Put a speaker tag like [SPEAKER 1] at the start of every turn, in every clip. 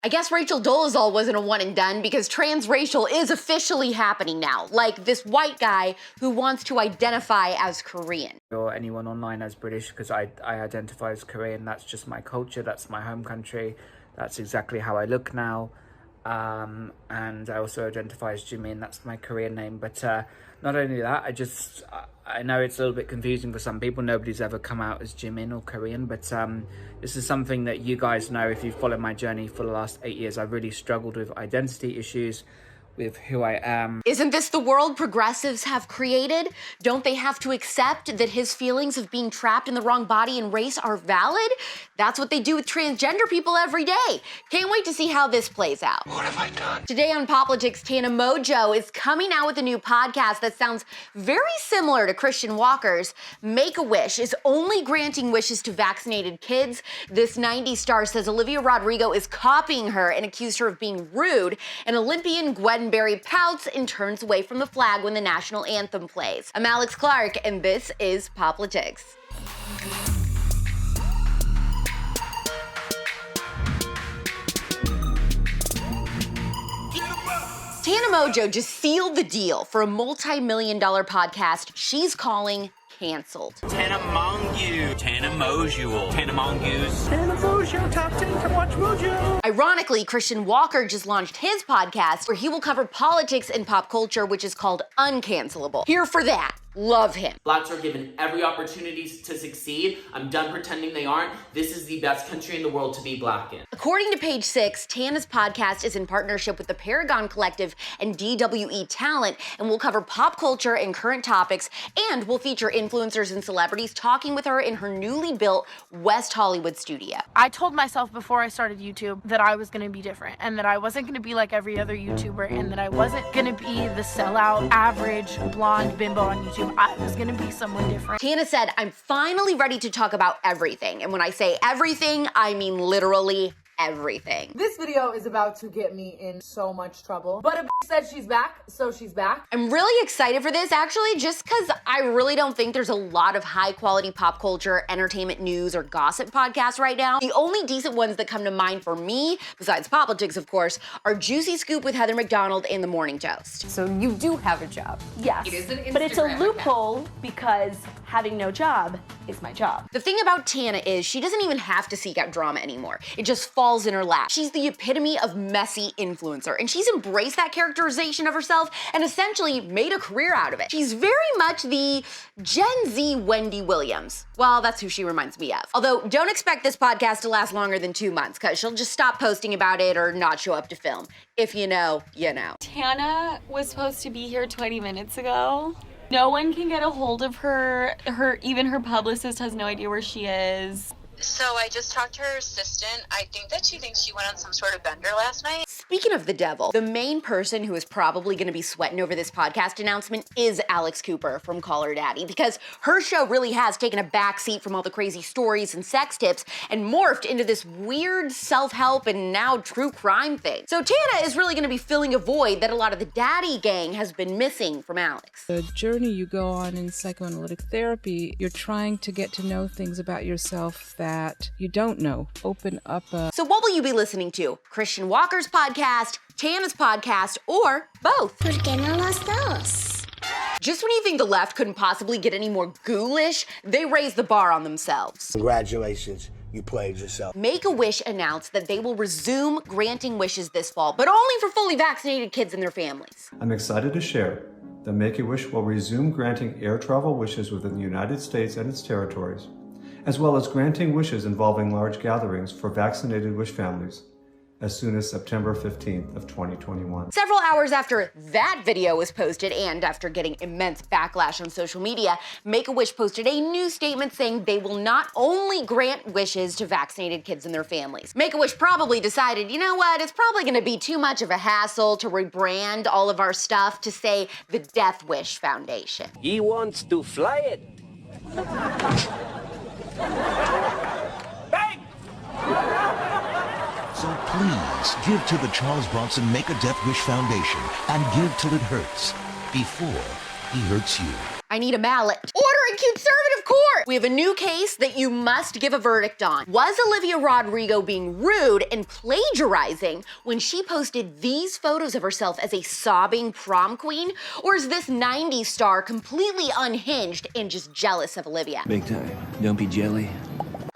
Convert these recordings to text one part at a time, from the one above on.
[SPEAKER 1] I guess Rachel Dolezal wasn't a one and done because transracial is officially happening now. Like this white guy who wants to identify as Korean.
[SPEAKER 2] Or anyone online as British, because I identify as Korean. That's just my culture. That's my home country. That's exactly how I look now. And I also identify as Jimin. That's my Korean name. But not only that, I know it's a little bit confusing for some people. Nobody's ever come out as Jimin or Korean, but this is something that you guys know if you've followed my journey for the last 8 years. I've really struggled with identity issues, with who I am.
[SPEAKER 1] Isn't this the world progressives have created? Don't they have to accept that his feelings of being trapped in the wrong body and race are valid? That's what they do with transgender people every day. Can't wait to see how this plays out.
[SPEAKER 3] What have I done?
[SPEAKER 1] Today on POPlitics, Tana Mongeau is coming out with a new podcast that sounds very similar to Christian Walker's. Make-A-Wish is only granting wishes to vaccinated kids. This 90s star says Olivia Rodrigo is copying her and accused her of being rude. And Olympian Gwen Berry pouts and turns away from the flag when the national anthem plays. I'm AlexClark, and this is POPlitics. Tana Mongeau just sealed the deal for a multi-million-dollar podcast she's calling Canceled.
[SPEAKER 4] Tana Mongeau. Tana Mongeau. Tana Mongeau's.
[SPEAKER 2] Tana Mongeau, top 10 to watch Mojo.
[SPEAKER 1] Ironically, Christian Walker just launched his podcast where he will cover politics and pop culture, which is called Uncancelable. Here for that. Love him.
[SPEAKER 5] Blacks are given every opportunity to succeed. I'm done pretending they aren't. This is the best country in the world to be black in.
[SPEAKER 1] According to Page Six, Tana's podcast is in partnership with the Paragon Collective and DWE Talent and will cover pop culture and current topics and will feature influencers and celebrities talking with her in her newly built West Hollywood studio.
[SPEAKER 6] I told myself before I started YouTube that I was gonna be different and that I wasn't gonna be like every other YouTuber and that I wasn't gonna be the sellout, average, blonde bimbo on YouTube. I was gonna be someone different.
[SPEAKER 1] Tana said, I'm finally ready to talk about everything. And when I say everything, I mean literally everything.
[SPEAKER 7] This video is about to get me in so much trouble. But a bitch said she's back, so she's back.
[SPEAKER 1] I'm really excited for this, actually, just because I really don't think there's a lot of high-quality pop culture, entertainment news, or gossip podcasts right now. The only decent ones that come to mind for me, besides POPlitics, of course, are Juicy Scoop with Heather McDonald and The Morning Toast.
[SPEAKER 8] So you do have a job.
[SPEAKER 9] Yes,
[SPEAKER 8] It is an
[SPEAKER 9] but it's a
[SPEAKER 8] Instagram
[SPEAKER 9] loophole because having no job is my job.
[SPEAKER 1] The thing about Tana is she doesn't even have to seek out drama anymore. It just falls in her lap. She's the epitome of messy influencer, and she's embraced that characterization of herself and essentially made a career out of it. She's very much the Gen Z Wendy Williams. Well, that's who she reminds me of. Although, don't expect this podcast to last longer than 2 months, because she'll just stop posting about it or not show up to film. If you know, you know.
[SPEAKER 10] Tana was supposed to be here 20 minutes ago. No one can get a hold of her. Even her publicist has no idea where she is.
[SPEAKER 11] So I just talked to her assistant. I think that she thinks she went on some sort of bender last night.
[SPEAKER 1] Speaking of the devil, the main person who is probably going to be sweating over this podcast announcement is Alex Cooper from Call Her Daddy, because her show really has taken a backseat from all the crazy stories and sex tips and morphed into this weird self-help and now true crime thing. So Tana is really going to be filling a void that a lot of the daddy gang has been missing from Alex.
[SPEAKER 12] The journey you go on in psychoanalytic therapy, you're trying to get to know things about yourself that you don't know. Open up a...
[SPEAKER 1] So what will you be listening to? Christian Walker's podcast, Tana's podcast, or both?
[SPEAKER 13] ¿Por qué no las dos?
[SPEAKER 1] Just when you think the left couldn't possibly get any more ghoulish, they raise the bar on themselves.
[SPEAKER 3] Congratulations, you played yourself.
[SPEAKER 1] Make-A-Wish announced that they will resume granting wishes this fall, but only for fully vaccinated kids and their families.
[SPEAKER 14] I'm excited to share that Make-A-Wish will resume granting air travel wishes within the United States and its territories, as well as granting wishes involving large gatherings for vaccinated wish families as soon as September 15th of 2021.
[SPEAKER 1] Several hours after that video was posted and after getting immense backlash on social media, Make-A-Wish posted a new statement saying they will not only grant wishes to vaccinated kids and their families. Make-A-Wish probably decided, you know what, it's probably gonna be too much of a hassle to rebrand all of our stuff to say the Death Wish Foundation.
[SPEAKER 15] He wants to fly it. Bang!
[SPEAKER 16] So please, give to the Charles Bronson Make-A-Death-Wish Foundation and give till it hurts, before he hurts you.
[SPEAKER 1] I need a mallet. Ordering CUTEservative court. We have a new case that you must give a verdict on. Was Olivia Rodrigo being rude and plagiarizing when she posted these photos of herself as a sobbing prom queen? Or is this 90s star completely unhinged and just jealous of Olivia?
[SPEAKER 8] Big time. Don't be jelly.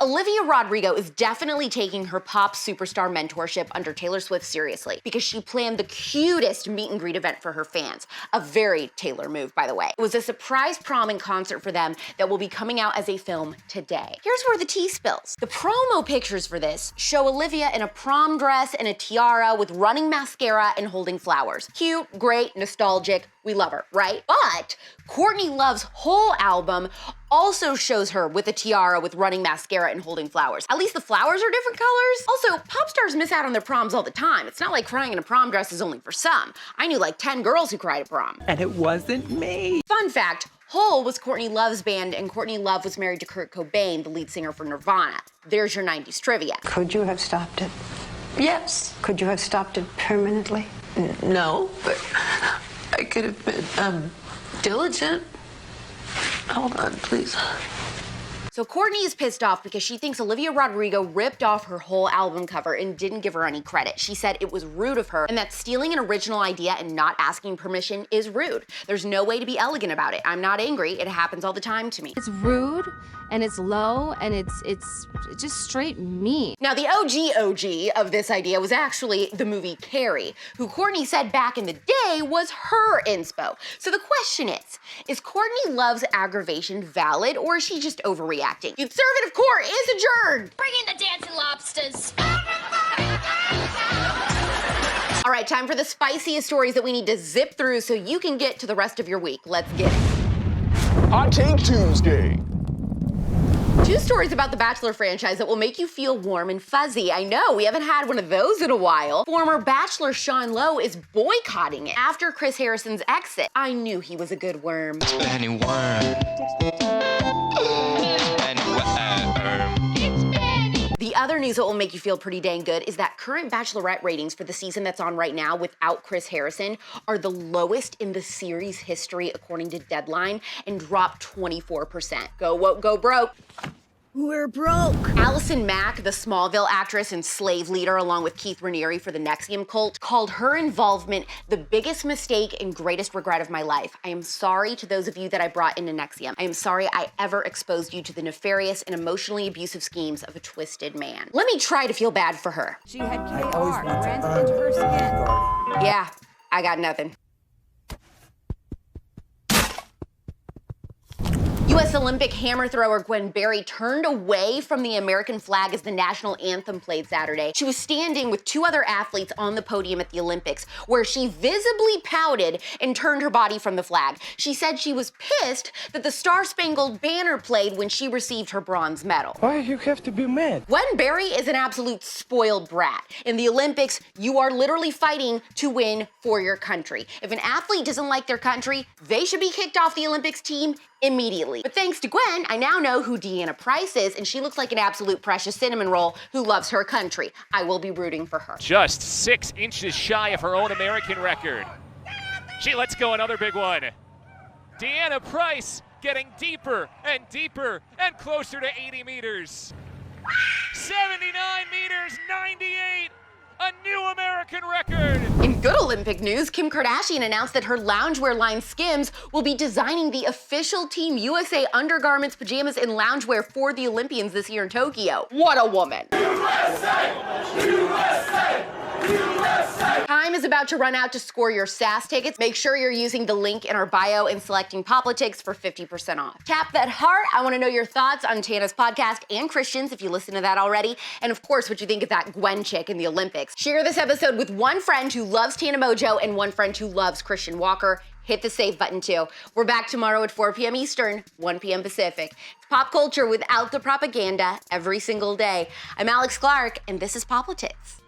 [SPEAKER 1] Olivia Rodrigo is definitely taking her pop superstar mentorship under Taylor Swift seriously because she planned the cutest meet and greet event for her fans. A very Taylor move, by the way. It was a surprise prom and concert for them that will be coming out as a film today. Here's where the tea spills. The promo pictures for this show Olivia in a prom dress and a tiara with running mascara and holding flowers. Cute, great, nostalgic. We love her, right? But Courtney Love's whole album also shows her with a tiara with running mascara and holding flowers. At least the flowers are different colors. Also, pop stars miss out on their proms all the time. It's not like crying in a prom dress is only for some. I knew like 10 girls who cried at prom.
[SPEAKER 8] And it wasn't me.
[SPEAKER 1] Fun fact, Hole was Courtney Love's band, and Courtney Love was married to Kurt Cobain, the lead singer for Nirvana. There's your 90s trivia.
[SPEAKER 17] Could you have stopped it?
[SPEAKER 18] Yes.
[SPEAKER 17] Could you have stopped it permanently?
[SPEAKER 18] No, but I could have been diligent. Hold on, please.
[SPEAKER 1] So Courtney is pissed off because she thinks Olivia Rodrigo ripped off her whole album cover and didn't give her any credit. She said it was rude of her and that stealing an original idea and not asking permission is rude. There's no way to be elegant about it. I'm not angry. It happens all the time to me.
[SPEAKER 19] It's rude and it's low and it's just straight mean.
[SPEAKER 1] Now the OG of this idea was actually the movie Carrie, who Courtney said back in the day was her inspo. So the question is Courtney Love's aggravation valid or is she just overreacting? Conservative court is adjourned.
[SPEAKER 13] Bring in the dancing lobsters.
[SPEAKER 1] All right, time for the spiciest stories that we need to zip through so you can get to the rest of your week. Let's get it.
[SPEAKER 20] Hot Take Tuesday.
[SPEAKER 1] 2 stories about the Bachelor franchise that will make you feel warm and fuzzy. I know, we haven't had one of those in a while. Former Bachelor Sean Lowe is boycotting it after Chris Harrison's exit. I knew he was a good worm.
[SPEAKER 21] Benny Worm.
[SPEAKER 1] The other news that will make you feel pretty dang good is that current Bachelorette ratings for the season that's on right now without Chris Harrison are the lowest in the series history according to Deadline and dropped 24%. Go woke, go broke.
[SPEAKER 13] We're broke.
[SPEAKER 1] Allison Mack, the Smallville actress and slave leader along with Keith Raniere for the NXIVM cult, called her involvement the biggest mistake and greatest regret of my life. I am sorry to those of you that I brought into NXIVM. I am sorry I ever exposed you to the nefarious and emotionally abusive schemes of a twisted man. Let me try to feel bad for her.
[SPEAKER 22] She had KR rancid into her skin.
[SPEAKER 1] Yeah, I got nothing. U.S. Olympic hammer thrower Gwen Berry turned away from the American flag as the national anthem played Saturday. She was standing with 2 other athletes on the podium at the Olympics, where she visibly pouted and turned her body from the flag. She said she was pissed that the Star-Spangled Banner played when she received her bronze medal.
[SPEAKER 20] Why you have to be mad?
[SPEAKER 1] Gwen Berry is an absolute spoiled brat. In the Olympics, you are literally fighting to win for your country. If an athlete doesn't like their country, they should be kicked off the Olympics team immediately. But thanks to Gwen, I now know who Deanna Price is, and she looks like an absolute precious cinnamon roll who loves her country. I will be rooting for her.
[SPEAKER 23] Just 6 inches shy of her own American record. She lets go another big one. Deanna Price getting deeper and deeper and closer to 80 meters. 79 meters, 98. A new American record!
[SPEAKER 1] In good Olympic news, Kim Kardashian announced that her loungewear line Skims will be designing the official Team USA undergarments, pajamas, and loungewear for the Olympians this year in Tokyo. What a woman! USA! USA! USA! Time is about to run out to score your SAS tickets. Make sure you're using the link in our bio and selecting POPlitics for 50% off. Tap that heart. I want to know your thoughts on Tana's podcast and Christians, if you listen to that already. And of course, what you think of that Gwen chick in the Olympics. Share this episode with one friend who loves Tana Mongeau and one friend who loves Christian Walker. Hit the save button too. We're back tomorrow at 4 p.m. Eastern, 1 p.m. Pacific. It's pop culture without the propaganda every single day. I'm AlexClark, and this is POPlitics.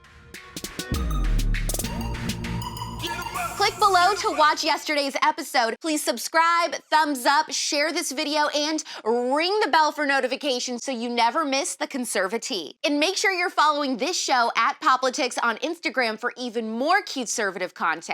[SPEAKER 1] Click below to watch yesterday's episode. Please subscribe, thumbs up, share this video, and ring the bell for notifications so you never miss the conservatee. And make sure you're following this show at POPlitics on Instagram for even more CUTEservative content.